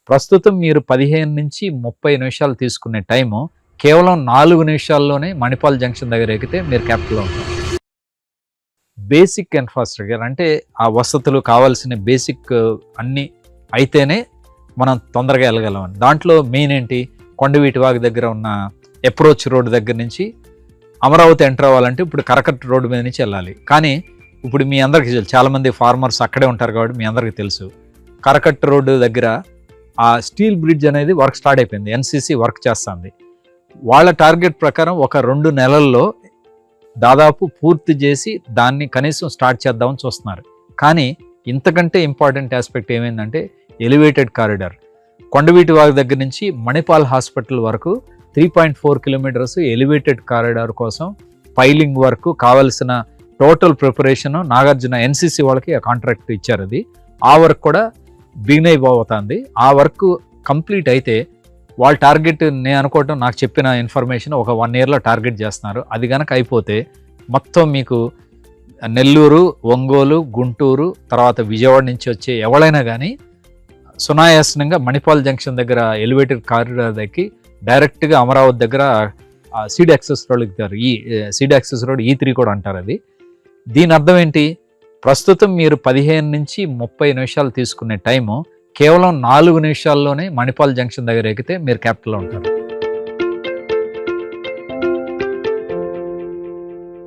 ప్రస్తుతం మీరు 15-30 నిమిషాలు తీసుకునే టైము కేవలం 4 నిమిషాల్లోనే మణిపాల్ జంక్షన్ దగ్గర ఎక్కితే మీరు క్యాపిటల్‌లో ఉంటారు. బేసిక్ ఇన్‌ఫ్రాస్ట్రక్చర్ అంటే ఆ వసతులు కావాల్సిన బేసిక్ అన్నీ అయితేనే మనం తొందరగా వెళ్ళగలం. దాంట్లో మెయిన్ ఏంటి, కొండవీటి వాగు దగ్గర ఉన్న అప్రోచ్ రోడ్ దగ్గర నుంచి అమరావతి ఎంటర్ అవ్వాలంటే ఇప్పుడు కరకట్ట రోడ్డు మీద నుంచి వెళ్ళాలి. కానీ ఇప్పుడు మీ అందరికీ తెలుసు, చాలామంది ఫార్మర్స్ అక్కడే ఉంటారు కాబట్టి మీ అందరికీ తెలుసు, కరకట్ట రోడ్డు దగ్గర ఆ స్టీల్ బ్రిడ్జ్ అనేది వర్క్ స్టార్ట్ అయిపోయింది. ఎన్సీసీ వర్క్ చేస్తుంది. వాళ్ళ టార్గెట్ ప్రకారం ఒక 2 నెలల్లో దాదాపు పూర్తి చేసి దాన్ని కనీసం స్టార్ట్ చేద్దామని చూస్తున్నారు. కానీ ఇంతకంటే ఇంపార్టెంట్ ఆస్పెక్ట్ ఏమైందంటే ఎలివేటెడ్ కారిడార్. కొండవీటి వాగు దగ్గర నుంచి మణిపాల్ హాస్పిటల్ వరకు 3.4 కిలోమీటర్స్ ఎలివేటెడ్ కారిడార్ కోసం పైలింగ్ వర్క్ కావాల్సిన టోటల్ ప్రిపరేషన్ నాగార్జున ఎన్సీసీ వాళ్ళకి ఆ కాంట్రాక్ట్ ఇచ్చారు. అది ఆ వర్క్ కూడా బిగిన్ అయిపోతుంది. ఆ వర్క్ కంప్లీట్ అయితే వాళ్ళ టార్గెట్, నేను అనుకోవటం, నాకు చెప్పిన ఇన్ఫర్మేషన్ ఒక 1 ఇయర్లో టార్గెట్ చేస్తున్నారు. అది కనుక అయిపోతే మొత్తం మీకు నెల్లూరు, ఒంగోలు, గుంటూరు, తర్వాత విజయవాడ నుంచి వచ్చే ఎవరైనా కానీ సునాయాసనంగా మణిపాల్ జంక్షన్ దగ్గర ఎలివేటెడ్ కారిడార్ దగ్గర డైరెక్ట్గా అమరావతి దగ్గర సీడ్ యాక్సెస్ రోడ్ ఎక్కుతారు. ఈ సీడ్ యాక్సెస్ రోడ్ E3 కూడా అంటారు. అది దీని అర్థం ఏంటి, ప్రస్తుతం మీరు 15-30 నిమిషాలు తీసుకునే టైము కేవలం 4 నిమిషాల్లోనే మణిపాల్ జంక్షన్ దగ్గర ఎక్కితే మీరు క్యాపిటల్‌లో ఉంటారు.